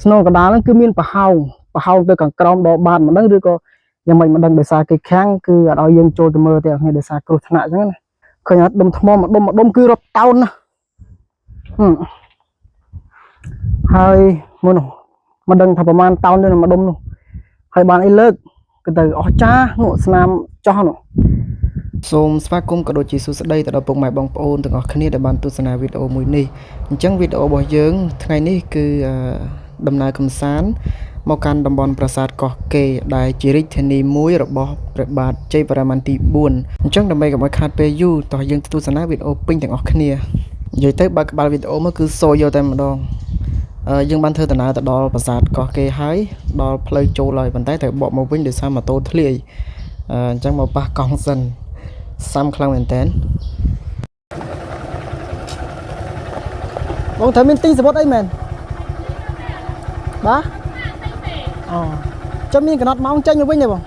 ស្នូលកណ្ដាលហ្នឹងគឺមានប្រហោងទៅខាងក្រោមដបបាតមិនដឹងឬក៏យ៉ាងម៉េចមិនដឹងដោយសារគេខាំងគឺអត់ឲ្យយើងចូលទៅមើលទេគ្នាដោយសារគ្រោះថ្នាក់អញ្ចឹងណាឃើញអត់ដុំថ្មមួយដុំគឺរាប់តោនណាហើយមួយនោះមិនដឹងថាប្រហែលតោនទេមួយដុំនោះហើយបានអីលើកគឺទៅអស់ចានោះស្នាមចោះនោះសូមស្វាគមន៍ក៏ដូចជាសួស្តីទៅដល់ពុកម៉ែបងប្អូនទាំងអស់គ្នាដែលបានទស្សនាវីដេអូមួយនេះអញ្ចឹងវីដេអូរបស់យើងថ្ងៃនេះគឺដំណើរកំសាន្តមកកាន់តំបន់ប្រាសាទកោះកេរដែលជារាជធានីមួយរបស់ព្រះបាទជ័យវរ្ម័នទី4អញ្ចឹងដើម្បីកុំឲ្យខាតពេលយូរតោះយើងទស្សនាវីដេអូពេញទាំងអស់គ្នានិយាយទៅបើក្បាលវីដេអូមកគឺសូយកតែម្ដងយើងបានធ្វើដំណើរទៅដល់ប្រាសាទកោះកេរហើយដល់ផ្លូវចូលហើយប៉ុន្តែត្រូវបកមកវិញដោយសារម៉ូតូធ្លាយអញ្ចឹងមកប៉ះកង់សិនសាំខ្លាំងមែនតើបងត្រូវមានទីសវត្តអីមែនបាទអូចាំមានកណត់ម៉ោងចេញទៅវិញទេបង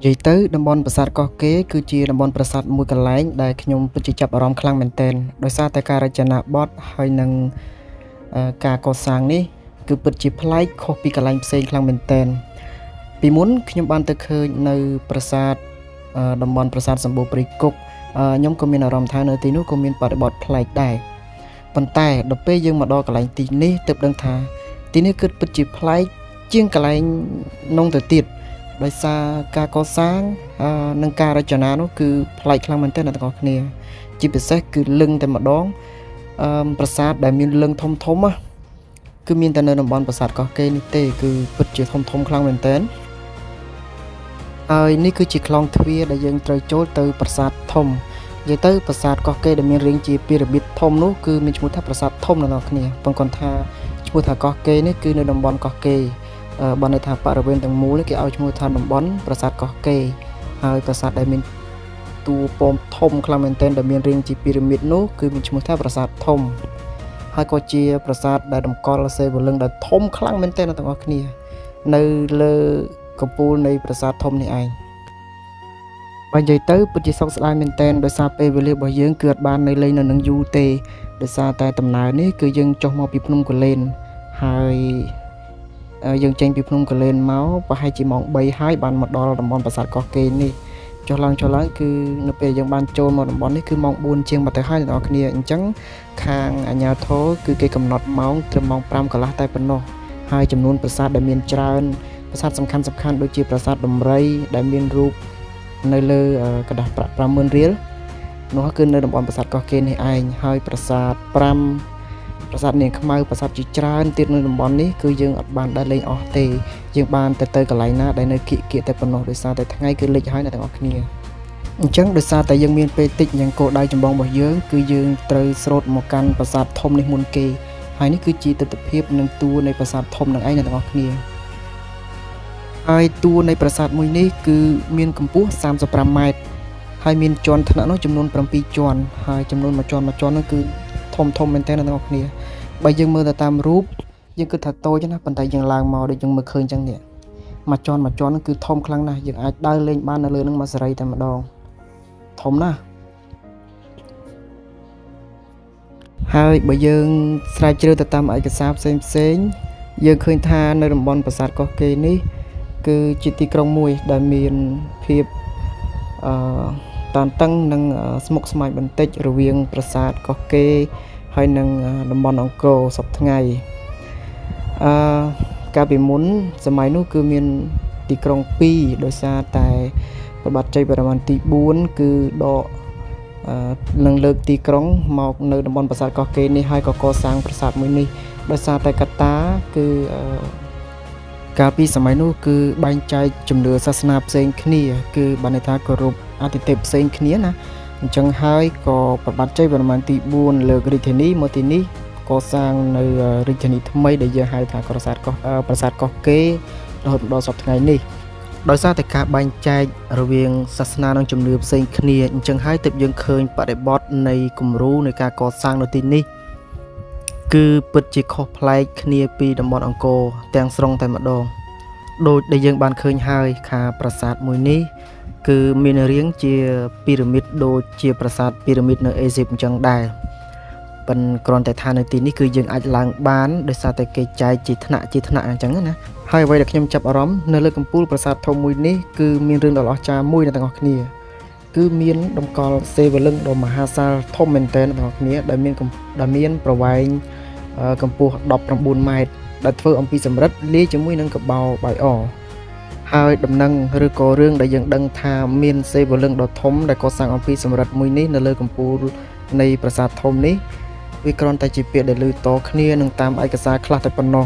និយាយទៅតំបន់ប្រាសាទកោះកេរគឺជាតំបន់ប្រាសាទមួយកន្លែងដែលខ្ញុំពិតជាចាប់អារម្មណ៍ខ្លាំងមែនទែនដោយសារតែការរចនាបថហើយនឹងការកសាងនេះគឺពិតជាប្លែកខុសពីកន្លែងផ្សេងខ្លាំងមែនទែនពីមុនខ្ញុំបានទៅឃើញនៅប្រាសាទតំបន់ប្រាសាទសម្បូរព្រៃគុកខ្ញុំក៏មានអារម្មណ៍ថានៅទីនោះក៏មានបរិបទប្លែកដែរប៉ុន្តែដល់ពេលយើងមកដល់កន្លែងទីនេះទើបដឹងថាទីនេះគឺពិតជាប្លែកជាងកន្លែងនងទៅទៀតដោយសារការកសាងនិងការរចនានោះគឺប្លែកខ្លាំងមែនទែនអ្នកទាំងអស់គ្នាជាពិសេសគឺលឹងតែម្ដងប្រាសាទដែលមានលឹងធំគឺមានតែនៅតំបន់ប្រាសាទកោះកេរនេះទេគឺពិតជាធំខ្លាំងមែនទែនហើយនេះគឺជាខ្លងទ្វារដែលយើងត្រូវចូលទៅប្រាសាទធំនិយាយទៅប្រាសាទកោះកេរដែលមានរាងជាពីរ៉ាមីតធំនោះគឺមានឈ្មោះថាប្រាសាទធំអ្នកទាំងអស់គ្នាប៉ុន្តែគាត់ថាឈ្មោះថាកោះកេរនេះគឺនៅតំបន់កោះកេរបានន័យថាបរិវេណទាំងមូលគេឲ្យឈ្មោះថាតំបន់ប្រាសាទកោះកេរហើយប្រាសាទដែលមានតួប៉មធំខ្លាំងមែនទែនដែលមានរាងជាពីរ៉ាមីតនោះគឺមានឈ្មោះថាប្រាសាទធំហើយក៏ជាប្រាសាទដែលតម្កល់សេវលឹងដែលធំខ្លាំងមែនទែនអ្នកទាំងអស់គ្នានៅលើកំពូលនៃប្រាសាទធំនេះឯងបើនិយាយទៅពិតជាសោកស្ដាយមែនទែនដោយសារពេលវេលារបស់យើងគឺអត់បាននៅលេងនៅនឹងយូរទេដោយសារតែដំណើរនេះគឺយើងចុះមកពីភ្នំកលែនហើយយើងចេញពីភ្នំកលែនមកប្រហែលជាម៉ោង3ហើយបានមកដល់តំបន់ប្រាសាទកោះកេរនេះចុះឡើងគឺនៅពេលយើងបានចូលមកតំបន់នេះគឺម៉ោង4ជាងមកទៅហើយអ្នកនរគ្នាអញ្ចឹងខាងអាជ្ញាធរគឺគេកំណត់ម៉ោងត្រឹមម៉ោង5កន្លះតែប៉ុណ្ណោះហើយចំនួនប្រាសាទដែលមានច្រើនប្រាសាទសំខាន់ដូចជាប្រាសាទដំរីដែលមានរូបនៅលើกระดาษប្រាក់ 50000 រៀលនោះគឺនៅតំបន់ប្រាសាទកោះកេរនេះឯងហើយប្រាសាទ5ប្រាសាទនាងខ្មៅប្រាសាទជាច្រើនទៀតនៅតំបន់នេះគឺយើងអត់បានដើរលេងអស់ទេយើងបានទៅកន្លែងណាដែលនៅគៀកតែប៉ុណ្ណោះដោយសារតែថ្ងៃគឺលិចហើយអ្នកទាំងអស់គ្នាអញ្ចឹងដោយសារតែយើងមានពេលតិចយ៉ាងគោលដៅចម្បងរបស់យើងគឺយើងត្រូវស្រូតមកកាន់ប្រាសាទធំនេះមុនគេហើយនេះគឺជាទិដ្ឋភាពនិងតួនៃប្រាសាទធំនឹងឯងអ្នកទាំងអស់គ្នាហើយតួនៃប្រាសាទមួយនេះគឺមានកម្ពស់35ម៉ែត្រហើយមានជាន់ថ្នាក់នោះចំនួន7ជាន់ហើយចំនួនមួយជាន់នោះគឺធំមែនតើអ្នកទាំងអស់គ្នាបើយើងមើលទៅតាមរូបយើងគិតថាតូចណាប៉ុន្តែយើងឡើងមកដូចយើងមើលឃើញចឹងនេះមួយជាន់នោះគឺធំខ្លាំងណាស់យើងអាចដើរលេងបាននៅលើនឹងមួយសេរីតែម្ដងធំណាស់ហើយបើយើងស្រាវជ្រាវទៅតាមឯកសារផ្សេងយើងឃើញថានៅតំបន់ប្រាសាទកោះកេរនេះគឺជាទីក្រុងមួយដែលមានភាពតានតឹងនិងស្មុគស្មាញបន្តិចរវាងប្រាសាទកោះកេរហើយនឹងតំបន់អង្គរសពថ្ងៃកាលពីមុនសម័យនោះគឺមានទីក្រុង2ដោយសារតែព្រះបាទជ័យវរ្ម័នទី4គឺដកនឹងលើកទីក្រុងមកនៅតំបន់ប្រាសាទកោះកេរនេះហើយក៏កសាងប្រាសាទមួយនេះដោយសារតែកត្តាគឺកាលពីសម័យនោះគឺបែងចែកជំនឿសាសនាផ្សេងគ្នាគឺបានន័យថាគោរពអាទិទេពផ្សេងគ្នាណាអញ្ចឹងហើយក៏ព្រះបាទជ័យវរ្ម័នទី4លើករាជធានីមកទីនេះកសាងនៅរាជធានីថ្មីដែលយើងហៅថាប្រាសាទកោះកេររហូតដល់សប្តាហ៍ថ្ងៃនេះដោយសារតែការបែងចែករវាងសាសនានិងជំនឿផ្សេងគ្នាអញ្ចឹងហើយទើបយើងឃើញបរិបទនៃគំរូនៃការកសាងនៅទីនេះ គឺពិតជាខុសប្លែកគ្នាពីតំបន់អង្គរទាំងស្រុងតែម្ដងដូចដែលយើងបានឃើញហើយខាប្រាសាទមួយនេះគឺមានរាងជាពីរ៉ាមីតដូចជាប្រាសាទពីរ៉ាមីតនៅអេស៊ីបអញ្ចឹងដែរប៉ុន្តែគ្រាន់តែថានៅទីនេះគឺយើងអាចឡើងបានដោយសារតែគេចែកជាថ្នាក់អញ្ចឹងណាហើយអ្វីដែលខ្ញុំចាប់អារម្មណ៍នៅលើកំពូលប្រាសាទធំមួយនេះគឺមានរឿងដ៏អស្ចារ្យមួយអ្នកទាំងអស់គ្នាគឺមានតម្កល់សេវលឹង្គដ៏មហាសាលធំមែនទែនអ្នកទាំងអស់គ្នាដែលមានប្រវែងកម្ពស់19ម៉ែត្រដែលធ្វើអំពីសំរឹទ្ធលាយជាមួយនឹងកបោបាយអហើយដំណឹងឬក៏រឿងដែលយើងដឹងថាមានសេវលឹង្គដ៏ធំដែលកសាងអំពីសំរឹទ្ធមួយនេះនៅលើកំពូលនៃប្រាសាទធំនេះវាគ្រាន់តែជាពាក្យដែលឮតគ្នានឹងតាមឯកសារខ្លះតែប៉ុណ្ណោះ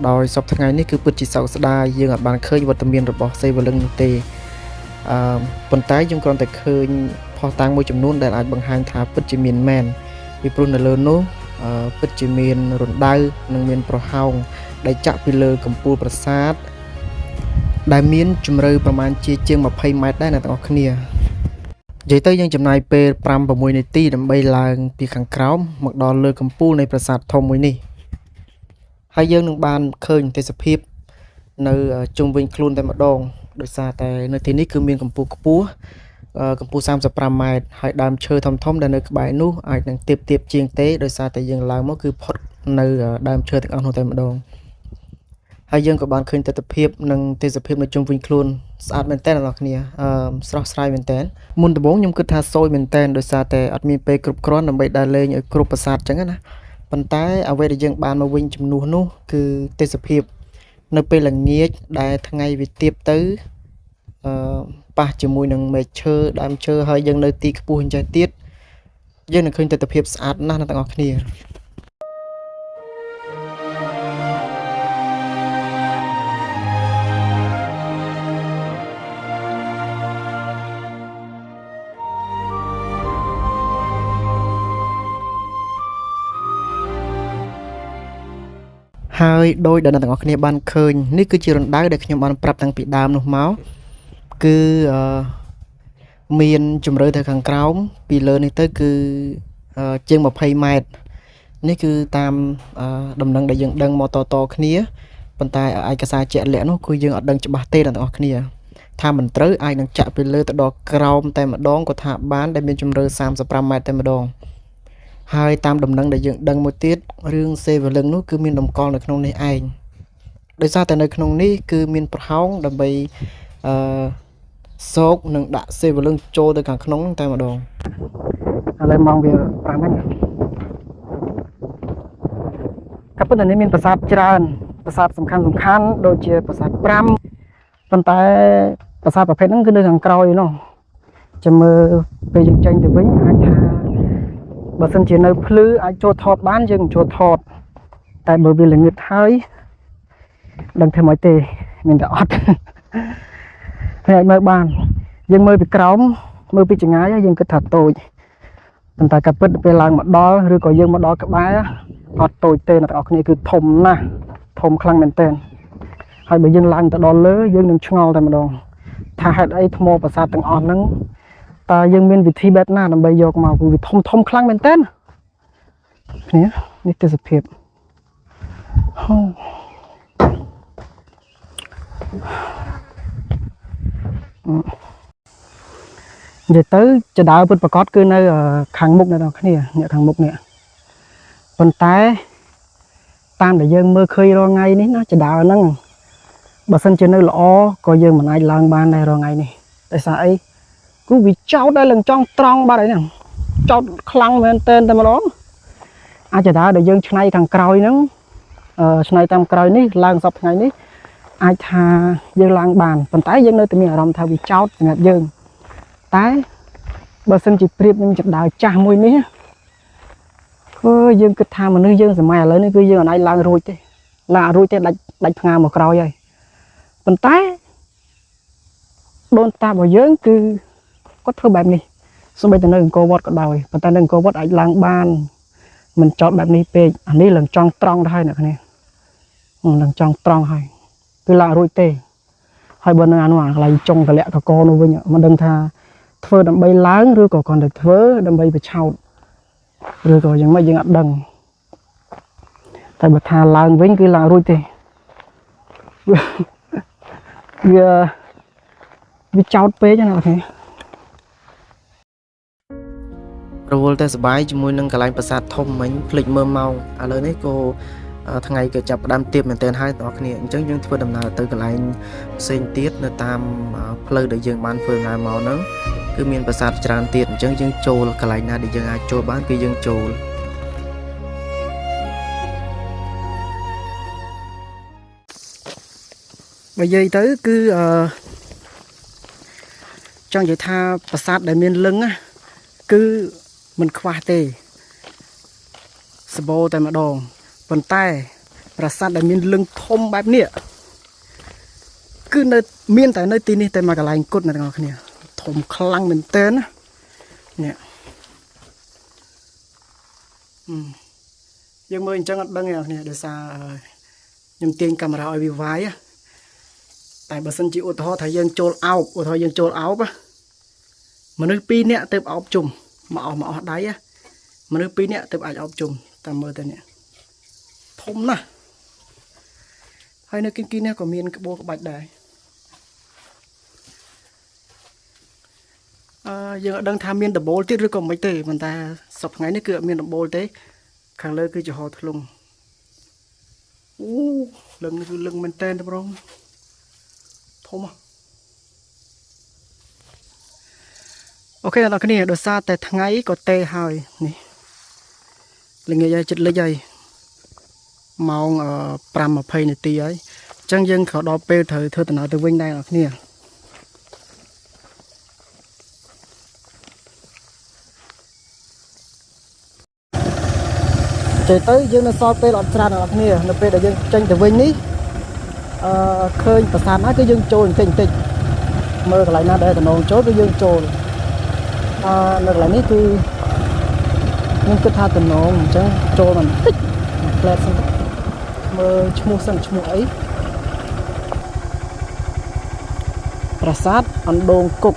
ដោយសពថ្ងៃនេះគឺពិតជាសោកស្ដាយយើងអាចបានឃើញវត្តមានរបស់សេវលឹង្គនោះទេប៉ុន្តែយើងគ្រាន់តែឃើញផុសតាំងមួយចំនួនដែលអាចបង្ហាញថាពិតជាមានមែនពីព្រោះនៅលើនោះពិតជាមានរណ្ដៅនិងមានប្រហោងដែលចាក់ពីលើកំពូលប្រាសាទដែលមានជម្រៅប្រមាណជាង20ម៉ែត្រដែរអ្នកទាំងអស់គ្នានិយាយទៅយើងចំណាយពេល 5-6 នាទីដើម្បីឡើងពីខាងក្រោមមកដល់លើកំពូលនៃប្រាសាទធំមួយនេះហើយយើងនឹងបានឃើញទេសភាពនៅជុំវិញខ្លួនតែម្ដងដោយសារតែនៅទីនេះគឺមានកម្ពស់ខ្ពស់កម្ពស់35ម៉ែត្រហើយដើមឈើធំដែលនៅក្បែរនោះអាចនឹងទៀបជាងទេដោយសារតែយើងឡើងមកគឺផុតនៅដើមឈើទាំងអស់នោះតែម្ដងហើយយើងក៏បានឃើញទស្សនវិជ្ជានិងទេសភាពនៅជុំវិញខ្លួនស្អាតមែនតើអ្នកនរគ្នាស្រស់ស្រាយមែនតើមុនដំបូងខ្ញុំគិតថាសោយមែនតើដោយសារតែអត់មានពេលគ្រប់គ្រាន់ដើម្បីដើរលេងឲ្យគ្រប់ប្រាសាទអញ្ចឹងណាប៉ុន្តែអ្វីដែលយើងបានមកវិញជំនួសនោះគឺទេសភាពនៅពេលល្ងាចដែលថ្ងៃវាទៀបទៅប៉ះជាមួយនឹងមែកឈើដើមឈើហើយយើងនៅទីខ្ពស់អញ្ចឹងទៀតយើងនឹងឃើញទស្សនវិជ្ជាស្អាតណាស់អ្នកទាំងអស់គ្នាហើយដោយដែលអ្នកទាំងអស់គ្នាបានឃើញនេះគឺជារណ្ដៅដែលខ្ញុំបានប្រាប់តាំងពីដើមនោះមកគឺមានជម្រៅទៅខាងក្រោមពីលើនេះទៅគឺជាង20ម៉ែត្រនេះគឺតាមដំណឹងដែលយើងដឹងមកតគ្នាប៉ុន្តែឯកសារជាក់លាក់នោះគឺយើងអត់ដឹងច្បាស់ទេអ្នកទាំងអស់គ្នាថាមិនត្រូវអាចនឹងចាក់ពីលើទៅដល់ក្រោមតែម្ដងក៏ថាបានដែលមានជម្រៅ35ម៉ែត្រតែម្ដងហើយតាមដំណឹងដែលយើងដឹងមួយទៀតរឿងសេវលឹង្គនោះគឺមានតម្កល់នៅក្នុងនេះឯងដោយសារតែនៅក្នុងនេះគឺមានប្រហោងដើម្បីសោកនិងដាក់សេវលឹង្គចូលទៅខាងក្នុងតែម្ដងឥឡូវម៉ោងវា5ហ្នឹងក៏ប៉ុន្តែនេះមានប្រាសាទច្រើនប្រាសាទសំខាន់ដូចជាប្រាសាទ5ប៉ុន្តែប្រាសាទប្រភេទហ្នឹងគឺនៅខាងក្រោយនោះចាំមើលពេលយើងចេញទៅវិញអាចថាបើសិនជានៅភ្លឺអាចចូលថតបានយើងចូលថតតែបើវាល្ងឹតហើយដឹងធ្វើម៉េចទេមានតែអត់ហើយអាចមើលបានយើងមើលពីក្រោមមើលពីចម្ងាយយើងគិតថាតូចប៉ុន្តែក៏ពិតពេលឡើងមកដល់ឬក៏យើងមកដល់ក្បែរអត់តូចទេអ្នកទាំងអស់គ្នាគឺធំណាស់ធំខ្លាំងមែនទែនហើយបើយើងឡើងទៅដល់លើយើងនឹងឆ្ងល់តែម្ដងថាហេតុអីថ្មប្រាសាទទាំងអស់ហ្នឹងតើយើងមានវិធីបែបណាដើម្បីយកមកគឺវាធំខ្លាំងមែនទែនគ្នានេះទេសភាពនិយាយទៅចដើពិតប្រកបគឺនៅខាងមុខអ្នកនរគ្នាអ្នកខាងមុខនេះប៉ុន្តែតាមដែលយើងមើលឃើញរាល់ថ្ងៃនេះណាចដើហ្នឹងបើសិនជានៅល្អក៏យើងមិនអាចឡើងបានដែររាល់ថ្ងៃនេះដោយសារអីគឺវាចោតដល់ឡើងចង់ត្រង់បាត់អីហ្នឹងចោតខ្លាំងមែនតែម្ដងអាចដើដែលយើងឆ្នៃខាងក្រោយហ្នឹងឆ្នៃតាមក្រោយនេះឡើងសពថ្ងៃនេះអាចថាយើងឡើងបានប៉ុន្តែយើងនៅតែមានអារម្មណ៍ថាវាចោតសម្រាប់យើងតែបើសិនជាប្រៀបនឹងចដើចាស់មួយនេះយើងគិតថាមនុស្សយើងសម័យឥឡូវនេះគឺយើងអាចឡើងរួចទេឡើងរួចទេដាច់ផ្ងាមកក្រោយហើយប៉ុន្តែដូនតារបស់យើងគឺគាត់ធ្វើបែបនេះសូម្បីតែនៅអង្គរវត្តក៏ដោយប៉ុន្តែនៅអង្គរវត្តអាចឡើងបានមិនចោតបែបនេះពេកអានេះឡើងចង់ត្រង់ទៅហើយអ្នកគ្នាឡើងចង់ត្រង់ហើយគឺឡើងរួចទេហើយបើនៅអានោះអាកន្លែងចុងតម្លាក់កកនោះវិញមិនដឹងថាធ្វើដើម្បីឡើងឬក៏គ្រាន់តែធ្វើដើម្បីបិឆោតឬក៏យ៉ាងម៉េចយើងអត់ដឹង តែបើថាឡើងវិញគឺឡើងរួចទេវាចោតពេកណាអ្នកនររវល់តែសុបាយជាមួយនឹងកន្លែងប្រាសាទធំមិញភ្លេចមើលម៉ោងឥឡូវនេះក៏ថ្ងៃក៏ចាប់ផ្ដើមទៀបមែនទែនហើយបងប្អូនគ្នាអញ្ចឹងយើងធ្វើដំណើរទៅកន្លែងផ្សេងទៀតនៅតាមផ្លូវដែលយើងបានធ្វើដំណើរមកហ្នឹងគឺមានប្រាសាទច្រើនទៀតអញ្ចឹងយើងចូលកន្លែងណាដែលយើងអាចចូលបានគឺយើងចូលបើនិយាយទៅគឺចង់និយាយថាប្រាសាទដែលមានលឹងគឺមិនខ្វះទេសបោតែម្ដងប៉ុន្តែប្រាសាទដែលមានលឹងធំបែបនេះគឺនៅមានតែនៅទីនេះតែមកកន្លែងគុតអ្នកទាំងអស់គ្នាធំខ្លាំងមែនទែននេះយើងមើលអញ្ចឹងអត់ដឹងទេអ្នកគ្នាដោយសារខ្ញុំទាញកាមេរ៉ាឲ្យវាវាយតែបើសិនជាឧទាហរណ៍ថាយើងចូលអោបឧទាហរណ៍យើងចូលអោបមនុស្ស2នាក់ទៅអោបជុំមកអស់ដៃមនុស្ស2នាក់ទៅអាចអោបជុំតាមមើលទៅនេះធំណាស់ហើយនៅគីនេះក៏មានក្បូរក្បាច់ដែរយើងអត់ដឹងថាមានដំបូលទៀតឬក៏មិនទេប៉ុន្តែសប្តាហ៍ថ្ងៃនេះគឺអត់មានដំបូលទេខាងលើគឺជាហោធ្លុងអូលឹងនេះគឺលឹងមែនតែនបងធំអូខេអ្នកនរគ្នាដោយសារតែថ្ងៃក៏ទេហើយនេះល្ងាចហើយចិត្តលិចហើយម៉ោង5:20នាទីហើយអញ្ចឹងយើងក៏ដល់ពេលត្រូវធ្វើដំណើរទៅវិញដែរអ្នកនរគ្នាទៅយើងនៅសល់ពេលអត់ច្រើនអ្នកនរគ្នានៅពេលដែលយើងចេញទៅវិញនេះឃើញប្រាសាទណាគឺយើងចូលបន្តិចមើលកន្លែងណាដែលតំណងចូលគឺយើងចូលនៅកន្លែងនេះគឺខ្ញុំគិតថាតំណងអញ្ចឹងចូលបន្តិចផ្លែតសិនមើលឈ្មោះសិនឈ្មោះអីប្រាសាទអណ្ដូងគុក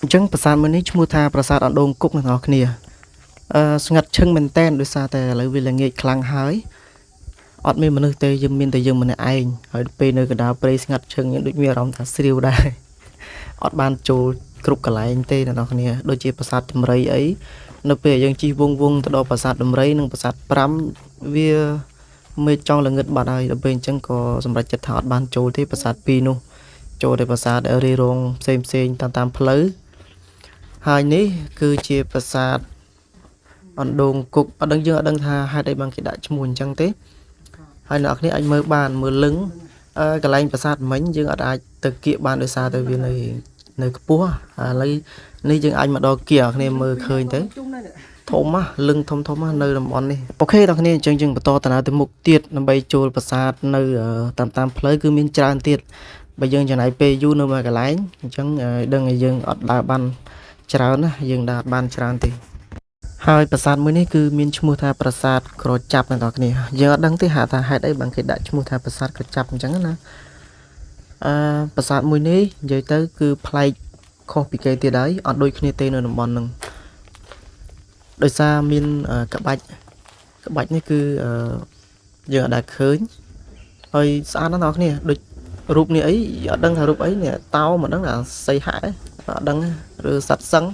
អញ្ចឹងប្រាសាទមួយនេះឈ្មោះថាប្រាសាទអណ្ដូងគុកអ្នកនរគ្នាស្ងាត់ឈឹងមែនតែនដោយសារតែឥឡូវវាល្ងាចខ្លាំងហើយអត់មានមនុស្សទេយើងមានតែយើងម្នាក់ឯងហើយពេលនៅកណ្ដាលព្រៃស្ងាត់ឈឹងយើងដូចមានអារម្មណ៍ថាស្រាវដែរអត់បានចូលគ្រប់កន្លែងទេអ្នកនរគ្នាដូចជាប្រាសាទដំរីអីនៅពេលយើងជិះវងទៅដល់ប្រាសាទដំរីនិងប្រាសាទ5វាមេឃចង់ល្ងឹតបាត់ហើយដល់ពេលអញ្ចឹងក៏សម្រេចចិត្តថាអត់បានចូលទេប្រាសាទ2នោះចូលតែប្រាសាទរេរងផ្សេងតាមផ្លូវហើយនេះគឺជាប្រាសាទអណ្ដូងគុកអត់ដឹងយើងអត់ដឹងថាហេតុអីបានគេដាក់ឈ្មោះអញ្ចឹងទេហើយអ្នកនរគ្នាអាចមើលបានមើលលឹងកន្លែងប្រាសាទមិញយើងអត់អាចទៅគៀកបានដោយសារតែវានៅខ្ពស់ឥឡូវនេះយើងអាចមកដល់គៀកអ្នកគ្នាមើលឃើញទៅធំលឹងធំនៅតំបន់នេះអូខេអ្នកគ្នាអញ្ចឹងយើងបន្តដំណើរទៅមុខទៀតដើម្បីចូលប្រាសាទនៅតាមផ្លូវគឺមានច្រើនទៀតបើយើងចំណាយពេលយូរនៅមួយកន្លែងអញ្ចឹងដឹងថាយើងអត់ដើរបានច្រើនណាយើងដើរបានច្រើនទេហើយប្រាសាទមួយនេះគឺមានឈ្មោះថាប្រាសាទក្រចាប់អ្នកនរគ្នាយើងអត់ដឹងទេថាហេតុអីបានគេដាក់ឈ្មោះថាប្រាសាទក្រចាប់អញ្ចឹងណាប្រាសាទមួយនេះនិយាយទៅគឺប្លែកខុសពីគេទៀតហើយអត់ដូចគ្នាទេនៅតំបន់ហ្នឹងដោយសារមានក្បាច់នេះគឺយើងអត់ដែលឃើញហើយស្អាតណាស់អ្នកនរគ្នាដូចរូបនេះអីអត់ដឹងថារូបអីនេះតោមិនដឹងថាសីហៈអត់ដឹងឬសត្វសឹង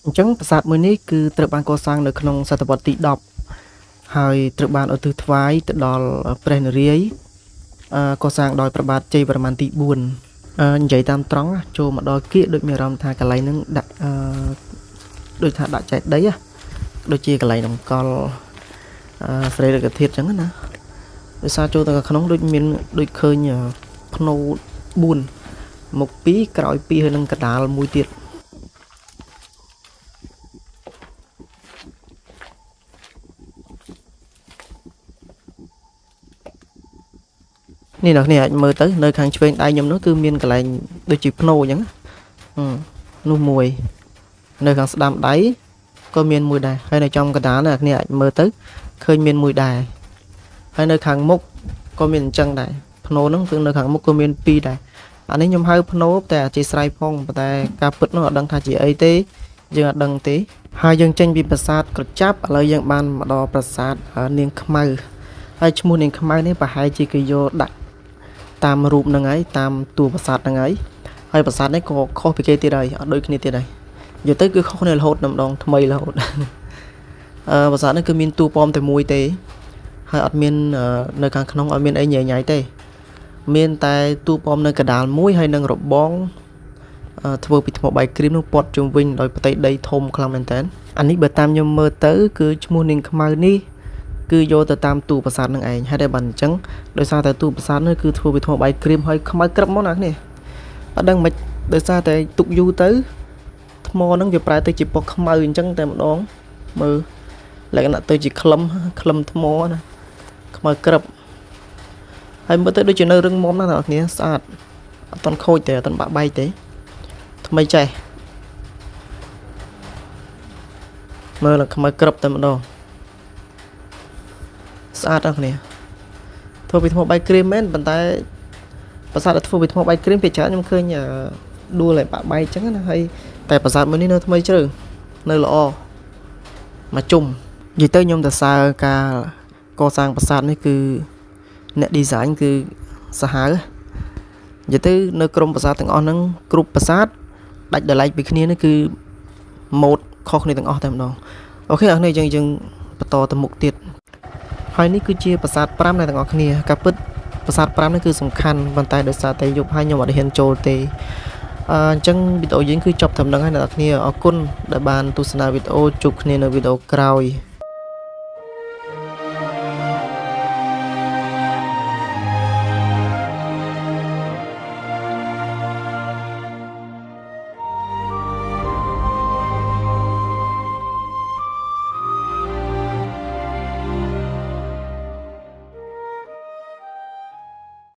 អញ្ចឹងប្រាសាទមួយនេះគឺត្រូវបានកសាងនៅក្នុងសតវត្សទី10ហើយត្រូវបានឧទ្ទិសថ្វាយទៅដល់ព្រះនរាយណ៍កសាងដោយព្រះបាទជ័យវរ្ម័នទី4និយាយតាមត្រង់ចូលមកដល់គៀកដូចមានអារម្មណ៍ថាកន្លែងហ្នឹងដាក់ដូចថាដាក់ចេតិយដូចជាកន្លែងតម្កល់ស្រីរកធាតុអញ្ចឹងណាដោយសារចូលទៅក្នុងដូចឃើញភ្នូ4មុខ2ក្រោយ2ហើយនឹងកដាលមួយទៀតនេះអ្នកនេះអាចមើលទៅនៅខាងឆ្វេងដៃខ្ញុំនោះគឺមានកន្លែងដូចជាភ្នូអញ្ចឹងនោះមួយនៅខាងស្ដាំដៃក៏មានមួយដែរហើយនៅចំកណ្ដាលអ្នកនេះអាចមើលទៅឃើញមានមួយដែរហើយនៅខាងមុខក៏មានអញ្ចឹងដែរភ្នូហ្នឹងគឺនៅខាងមុខក៏មាន2ដែរអានេះខ្ញុំហៅភ្នូតែអធិស្ឋានផងប៉ុន្តែការពិតនោះអត់ដឹងថាជាអីទេ យើងអត់ដឹងទេហើយយើងចេញពីប្រាសាទក្រចាប់ឥឡូវយើងបានមកដល់ប្រាសាទនាងខ្មៅហើយឈ្មោះនាងខ្មៅនេះប្រហែលជាគេយកដាក់តាមរូបហ្នឹងហើយតាមតួប្រាសាទហ្នឹងហើយប្រាសាទនេះក៏ខុសពីគេទៀតហើយអត់ដូចគ្នាទៀតហើយនិយាយទៅគឺខុសគ្នារហូតតែម្ដងថ្មីរហូតប្រាសាទនេះគឺមានតួប៉មតែមួយទេហើយអត់មាននៅខាងក្នុងអត់មានអីញ៉ៃញ៉ៃទេមានតែតួប៉មនៅកណ្ដាលមួយហើយនឹងរបងធ្វើពីថ្មបាយក្រៀមនោះព័ទ្ធជុំវិញដោយផ្ទៃដីធំខ្លាំងមែនតើអានេះបើតាមខ្ញុំមើលទៅគឺឈ្មោះនាងខ្មៅនេះគឺយកទៅតាមតួប្រាសាទនឹងឯងហើយតែបើអញ្ចឹងដោយសារតែតួប្រាសាទនោះគឺធ្វើពីថ្មបាយក្រៀមហើយខ្មៅក្រឹបមកណាគ្នាអត់ដឹងមិនដោយសារតែទុកយូរទៅថ្មហ្នឹងវាប្រែទៅជាពណ៌ខ្មៅអញ្ចឹងតែម្ដងមើលលក្ខណៈទៅជាក្លឹមថ្មណាខ្មៅក្រឹបហើយមើលទៅដូចជានៅរឹងមាំណាស់អ្នកគ្នាស្អាតអត់តន់ខូចទេអត់តន់បាក់បែកទេថ្មីចេះមើលខ្មៅក្រឹបតែម្ដងស្អាតណាស់គ្នាធ្វើពីថ្មបាយក្រៀមមែនប៉ុន្តែប្រាសាទដែលធ្វើពីថ្មបាយក្រៀមពីច្រើនខ្ញុំឃើញដួលឲ្យបាក់បែកអញ្ចឹងណាហើយតែប្រាសាទមួយនេះនៅថ្មីជ្រៅនៅល្អមកជុំនិយាយទៅខ្ញុំទៅសើការកសាងប្រាសាទនេះគឺអ្នក design គឺសាហាវនិយាយទៅនៅក្រុមប្រាសាទទាំងអស់ហ្នឹងគ្រប់ប្រាសាទដាច់ដោយឡែកពីគ្នានេះគឺម៉ូដខុសគ្នាទាំងអស់តែម្ដងអូខេអ្នកនេះយើងបន្តទៅមុខទៀតហើយនេះគឺជាប្រាសាទ5អ្នកទាំងអស់គ្នាការពិតប្រាសាទ5នេះគឺសំខាន់ប៉ុន្តែដោយសារតែយប់ហើយខ្ញុំអត់ហ៊ានចូលទេអញ្ចឹងវីដេអូយើងគឺចប់ត្រឹមហ្នឹងហើយអ្នកនរគ្នាអរគុណដែលបានទស្សនាវីដេអូជួបគ្នានៅវីដេអូក្រោយ